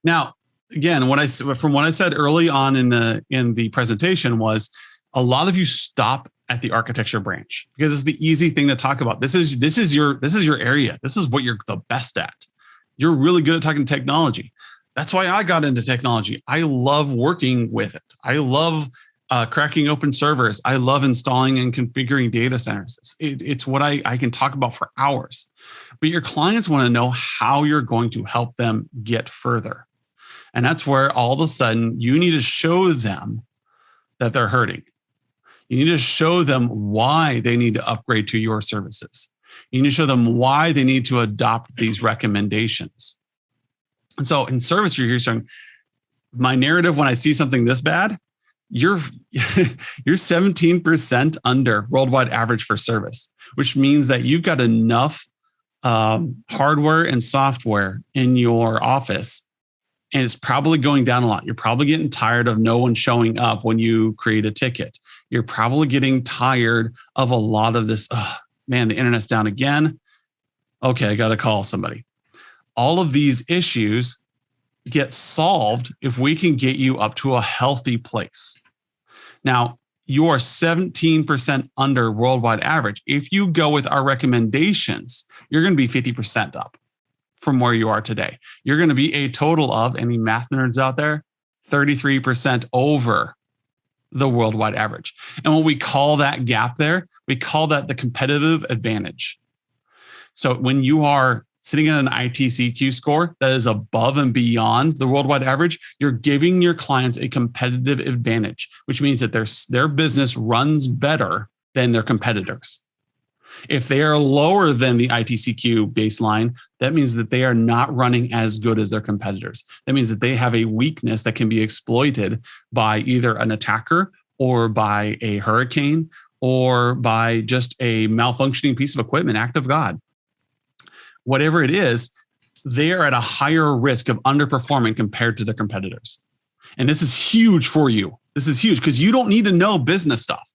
Now, again, from what I said early on in the presentation was a lot of you stop at the architecture branch because it's the easy thing to talk about. This is your area. This is what you're the best at. You're really good at talking technology. That's why I got into technology. I love working with it. I love cracking open servers. I love installing and configuring data centers. It's what I can talk about for hours. But your clients want to know how you're going to help them get further. And that's where all of a sudden you need to show them that they're hurting. You need to show them why they need to upgrade to your services. You need to show them why they need to adopt these recommendations. And so in service, you're saying, my narrative when I see something this bad, you're 17% under worldwide average for service, which means that you've got enough hardware and software in your office, and it's probably going down a lot. You're probably getting tired of no one showing up when you create a ticket. You're probably getting tired of a lot of this, man, the internet's down again. Okay, I got to call somebody. All of these issues get solved if we can get you up to a healthy place. Now, you are 17% under worldwide average. If you go with our recommendations, you're going to be 50% up from where you are today. You're going to be a total of, any math nerds out there, 33% over the worldwide average. And when we call that gap there, we call that the competitive advantage. So when you are sitting at an ITCQ score that is above and beyond the worldwide average, you're giving your clients a competitive advantage, which means that their business runs better than their competitors. If they are lower than the ITCQ baseline, that means that they are not running as good as their competitors. That means that they have a weakness that can be exploited by either an attacker or by a hurricane or by just a malfunctioning piece of equipment, act of God. Whatever it is, they are at a higher risk of underperforming compared to their competitors. And this is huge for you. This is huge because you don't need to know business stuff.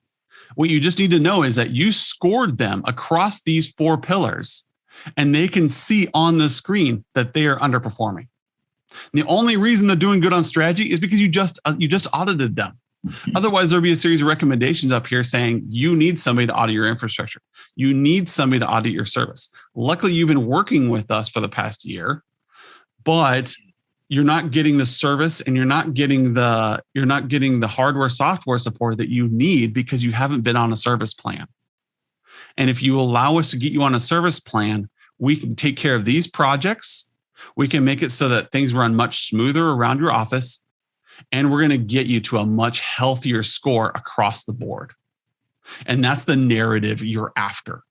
What you just need to know is that you scored them across these 4 pillars, and they can see on the screen that they are underperforming. And the only reason they're doing good on strategy is because you just audited them. Otherwise, there'll be a series of recommendations up here saying you need somebody to audit your infrastructure. You need somebody to audit your service. Luckily, you've been working with us for the past year, but you're not getting the service and you're not getting the hardware software support that you need because you haven't been on a service plan. And if you allow us to get you on a service plan, we can take care of these projects. We can make it so that things run much smoother around your office. And we're going to get you to a much healthier score across the board. And that's the narrative you're after.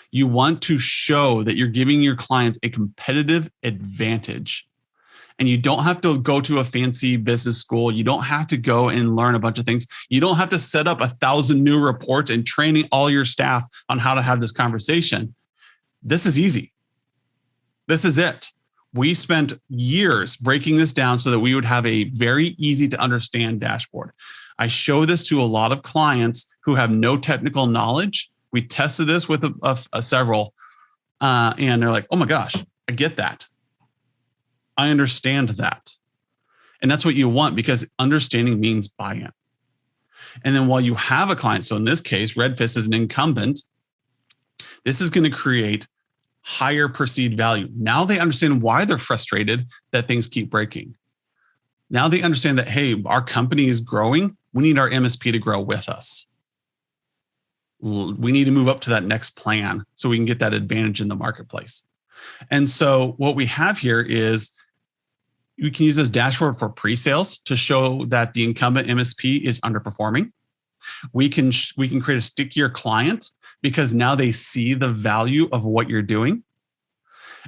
You want to show that you're giving your clients a competitive advantage. And you don't have to go to a fancy business school. You don't have to go and learn a bunch of things. You don't have to set up 1,000 new reports and training all your staff on how to have this conversation. This is easy. This is it. We spent years breaking this down so that we would have a very easy to understand dashboard. I show this to a lot of clients who have no technical knowledge. We tested this with several, and they're like, oh my gosh, I get that. I understand that. And that's what you want because understanding means buy-in. And then while you have a client, so in this case, Redfist is an incumbent, this is going to create higher perceived value. Now they understand why they're frustrated that things keep breaking. Now they understand that, hey, our company is growing. We need our MSP to grow with us. We need to move up to that next plan so we can get that advantage in the marketplace. And so what we have here is we can use this dashboard for pre-sales to show that the incumbent MSP is underperforming. We can create a stickier client because now they see the value of what you're doing.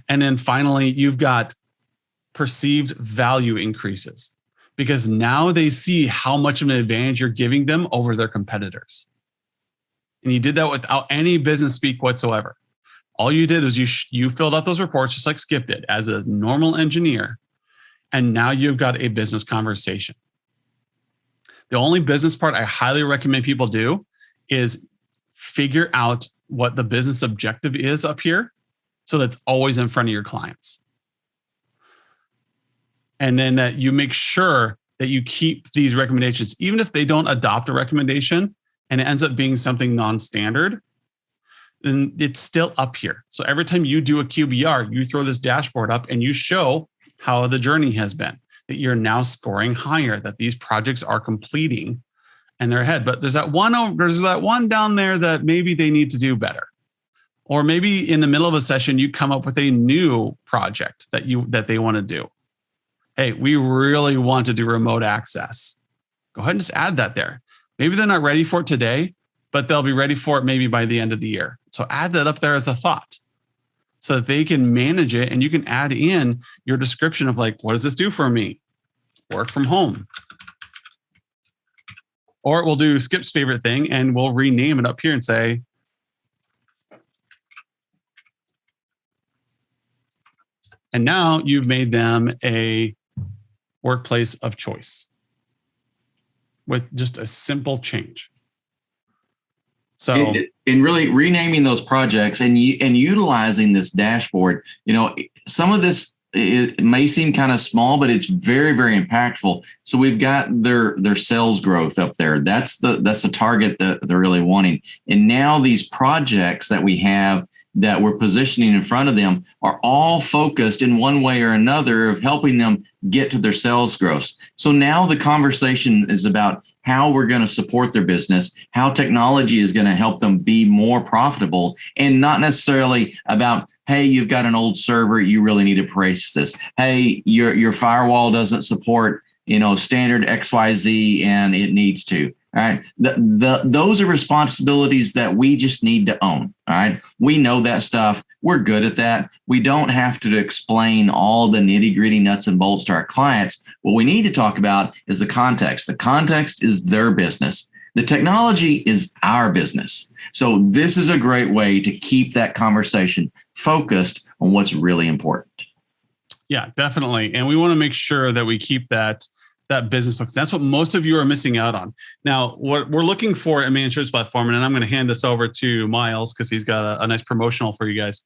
And then finally, you've got perceived value increases because now they see how much of an advantage you're giving them over their competitors. And you did that without any business speak whatsoever. All you did is you filled out those reports just like Skip did as a normal engineer. And now you've got a business conversation. The only business part I highly recommend people do is figure out what the business objective is up here so that's always in front of your clients. And then that you make sure that you keep these recommendations, even if they don't adopt a recommendation and it ends up being something non-standard, then it's still up here. So every time you do a QBR, you throw this dashboard up and you show how the journey has been, that you're now scoring higher, that these projects are completing and they're ahead. But there's that one down there that maybe they need to do better. Or maybe in the middle of a session, you come up with a new project that they want to do. Hey, we really want to do remote access. Go ahead and just add that there. Maybe they're not ready for it today, but they'll be ready for it maybe by the end of the year. So add that up there as a thought so that they can manage it and you can add in your description of like, what does this do for me? Work from home. Or we'll do Skip's favorite thing and we'll rename it up here and say, and now you've made them a workplace of choice with just a simple change. So, and really renaming those projects and utilizing this dashboard, some of this, it may seem kind of small, but it's very, very impactful. So we've got their sales growth up there. That's the target that they're really wanting. And now these projects that we have that we're positioning in front of them are all focused in one way or another of helping them get to their sales growth. So now the conversation is about how we're going to support their business, how technology is going to help them be more profitable, and not necessarily about, hey, you've got an old server, you really need to price this. Hey, your firewall doesn't support, standard XYZ and it needs to. All right. Those are responsibilities that we just need to own. All right. We know that stuff. We're good at that. We don't have to explain all the nitty gritty nuts and bolts to our clients. What we need to talk about is the context. The context is their business. The technology is our business. So this is a great way to keep that conversation focused on what's really important. Yeah, definitely. And we want to make sure that we keep that business focus. That's what most of you are missing out on. Now, what we're looking for at Managed Service Platform, and I'm going to hand this over to Miles because he's got a nice promotional for you guys,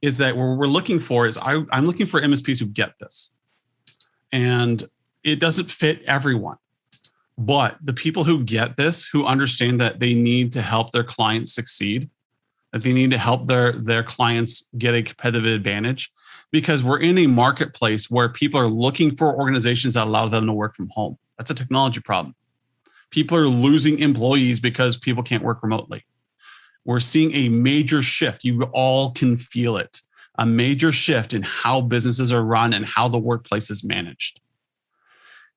is that what we're looking for is I'm looking for MSPs who get this. And it doesn't fit everyone. But the people who get this, who understand that they need to help their clients succeed, that they need to help their clients get a competitive advantage, because we're in a marketplace where people are looking for organizations that allow them to work from home. That's a technology problem. People are losing employees because people can't work remotely. We're seeing a major shift. You all can feel it. A major shift in how businesses are run and how the workplace is managed.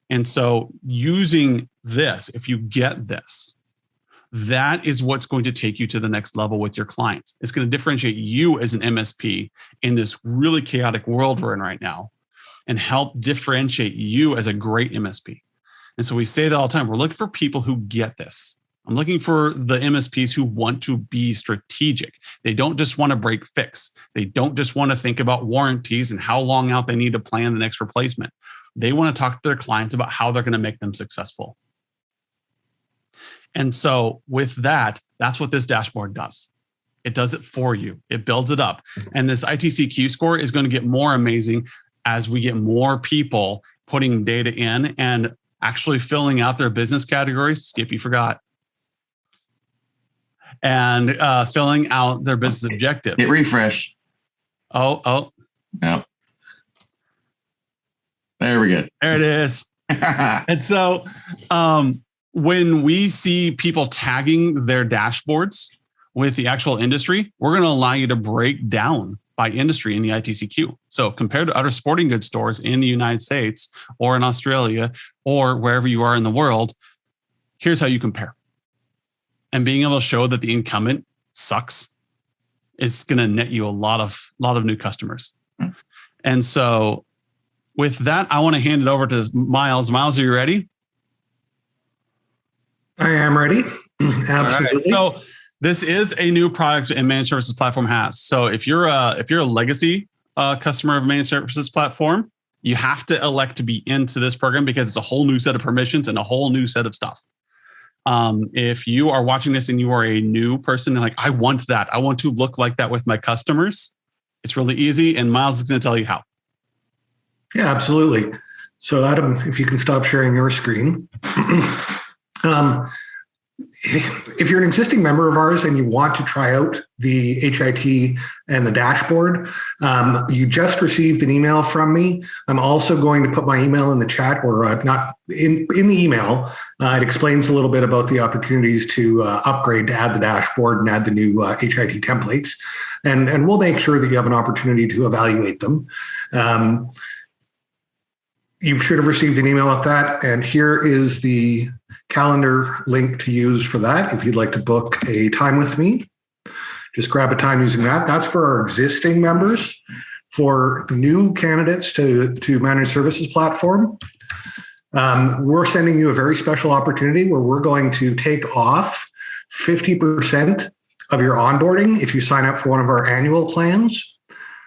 And so using this, if you get this, that is what's going to take you to the next level with your clients. It's going to differentiate you as an MSP in this really chaotic world we're in right now and help differentiate you as a great MSP. And so we say that all the time. We're looking for people who get this. I'm looking for the MSPs who want to be strategic. They don't just want to break fix. They don't just want to think about warranties and how long out they need to plan the next replacement. They want to talk to their clients about how they're going to make them successful. And so with that, that's what this dashboard does. It does it for you. It builds it up. And this ITCQ score is going to get more amazing as we get more people putting data in and actually filling out their business categories. Skip, you forgot. And filling out their business objectives. Hit refresh. Oh. Yep. There we go. There it is. And so when we see people tagging their dashboards with the actual industry, we're going to allow you to break down by industry in the ITCQ. So compared to other sporting goods stores in the United States or in Australia or wherever you are in the world, here's how you compare. And being able to show that the incumbent sucks is going to net you a lot of new customers. And so with that, I want to hand it over to Miles. Miles, are you ready? I am ready. Absolutely. Right. So this is a new product and Managed Services Platform has. So if you're a legacy customer of Managed Services Platform, you have to elect to be into this program because it's a whole new set of permissions and a whole new set of stuff. If you are watching this and you are a new person, like, I want that. I want to look like that with my customers. It's really easy. And Miles is going to tell you how. Yeah, absolutely. So Adam, if you can stop sharing your screen. If you're an existing member of ours and you want to try out the HIT and the dashboard, you just received an email from me. I'm also going to put my email in the chat, or not in the email. It explains a little bit about the opportunities to upgrade, to add the dashboard and add the new HIT templates. And we'll make sure that you have an opportunity to evaluate them. You should have received an email with that. And here is the calendar link to use for that. If you'd like to book a time with me, just grab a time using that. That's for our existing members. For new candidates to Managed Services Platform, we're sending you a very special opportunity where we're going to take off 50% of your onboarding if you sign up for one of our annual plans,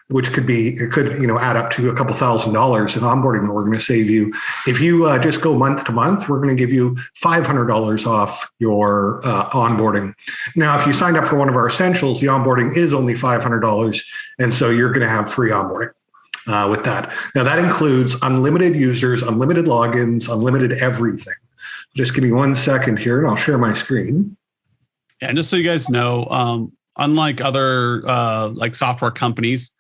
which could add up to a couple $1,000 in onboarding that we're going to save you. If you just go month to month, we're going to give you $500 off your onboarding. Now, if you signed up for one of our essentials, the onboarding is only $500. And so you're going to have free onboarding with that. Now, that includes unlimited users, unlimited logins, unlimited everything. Just give me 1 second here and I'll share my screen. Yeah, and just so you guys know, unlike other like software companies,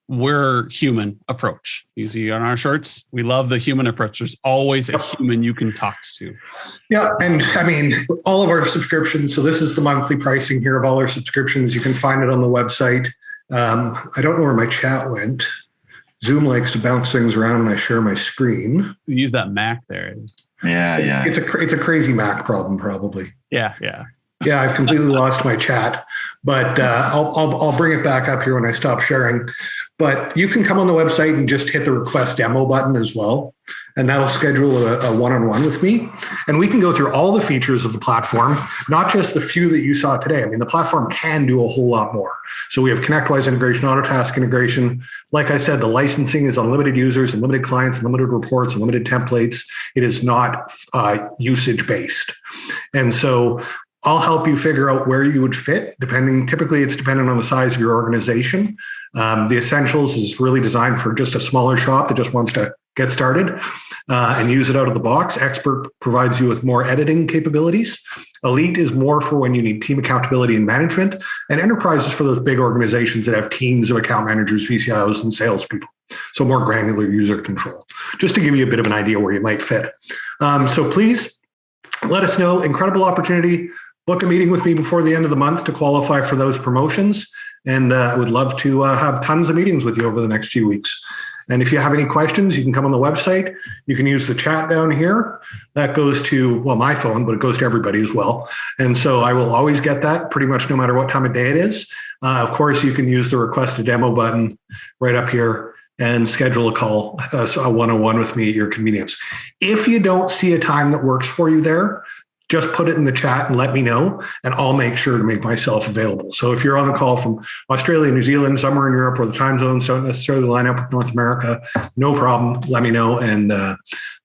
we're human approach. You see on our shirts, we love the human approach. There's always a human you can talk to. Yeah. And I mean, all of our subscriptions. So this is the monthly pricing here of all our subscriptions. You can find it on the website. I don't know where my chat went. Zoom likes to bounce things around when I share my screen. Use that Mac there. Yeah. It's a crazy Mac problem, probably. Yeah. Yeah, I've completely lost my chat, but I'll bring it back up here when I stop sharing. But you can come on the website and just hit the request demo button as well, and that'll schedule a one-on-one with me. And we can go through all the features of the platform, not just the few that you saw today. I mean, the platform can do a whole lot more. So we have ConnectWise integration, Autotask integration. Like I said, the licensing is unlimited users, unlimited clients, unlimited reports, unlimited templates. It is not usage-based. And so I'll help you figure out where you would fit, typically it's dependent on the size of your organization. The Essentials is really designed for just a smaller shop that just wants to get started and use it out of the box. Expert provides you with more editing capabilities. Elite is more for when you need team accountability and management. And Enterprise is for those big organizations that have teams of account managers, VCIOs, and salespeople. So more granular user control, just to give you a bit of an idea where you might fit. So please let us know. Incredible opportunity. Book a meeting with me before the end of the month to qualify for those promotions. And I would love to have tons of meetings with you over the next few weeks. And if you have any questions, you can come on the website. You can use the chat down here. That goes to, well, my phone, but it goes to everybody as well. And so I will always get that pretty much no matter what time of day it is. Of course, you can use the request a demo button right up here and schedule a call, a one-on-one with me at your convenience. If you don't see a time that works for you there, just put it in the chat and let me know, and I'll make sure to make myself available. So if you're on a call from Australia, New Zealand, somewhere in Europe where the time zones don't necessarily line up with North America, no problem. Let me know, and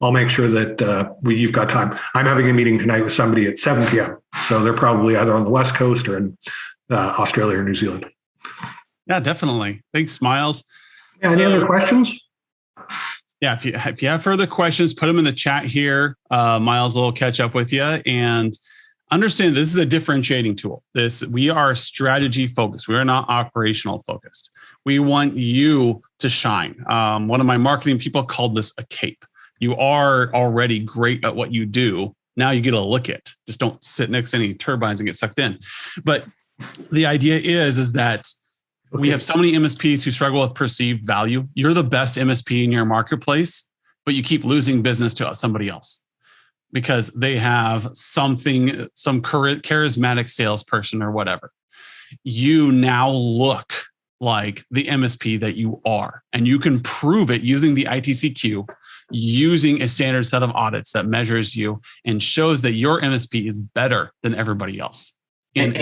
I'll make sure that you've got time. I'm having a meeting tonight with somebody at 7 p.m. So they're probably either on the West Coast or in Australia or New Zealand. Yeah, definitely. Thanks, Miles. Yeah, any other questions? Yeah, if you have further questions, put them in the chat here. Miles will catch up with you, and understand this is a differentiating tool. We are strategy focused. We are not operational focused. We want you to shine. One of my marketing people called this a cape. You are already great at what you do. Now you get to look at. Just don't sit next to any turbines and get sucked in. But the idea is that we have so many MSPs who struggle with perceived value. You're the best MSP in your marketplace, but you keep losing business to somebody else because they have some charismatic salesperson or whatever. You now look like the MSP that you are, and you can prove it using the ITCQ, using a standard set of audits that measures you and shows that your MSP is better than everybody else. And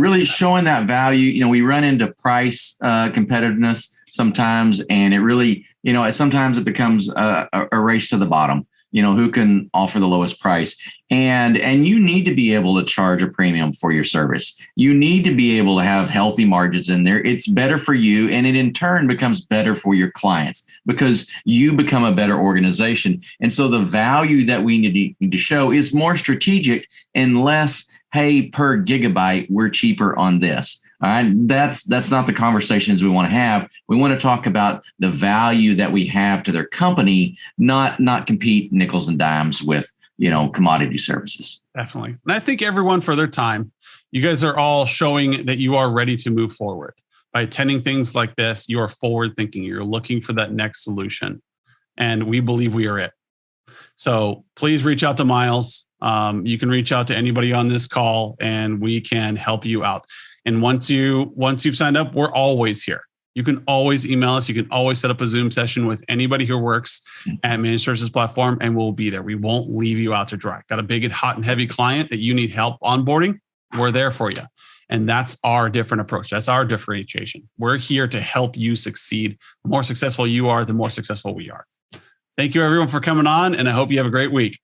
really showing that value. We run into price competitiveness sometimes, and it really, sometimes it becomes a race to the bottom. Who can offer the lowest price, and you need to be able to charge a premium for your service. You need to be able to have healthy margins in there. It's better for you, and it in turn becomes better for your clients because you become a better organization. And so the value that we need to show is more strategic and less, hey, per gigabyte, we're cheaper on this. All right. That's not the conversations we want to have. We want to talk about the value that we have to their company, not compete nickels and dimes with, commodity services. Definitely. And I think everyone for their time, you guys are all showing that you are ready to move forward. By attending things like this, you are forward thinking. You're looking for that next solution. And we believe we are it. So please reach out to Miles. You can reach out to anybody on this call and we can help you out. And once you've signed up, we're always here. You can always email us. You can always set up a Zoom session with anybody who works at Managed Services Platform, and we'll be there. We won't leave you out to dry. Got a big, hot, and heavy client that you need help onboarding? We're there for you. And that's our different approach. That's our differentiation. We're here to help you succeed. The more successful you are, the more successful we are. Thank you, everyone, for coming on, and I hope you have a great week.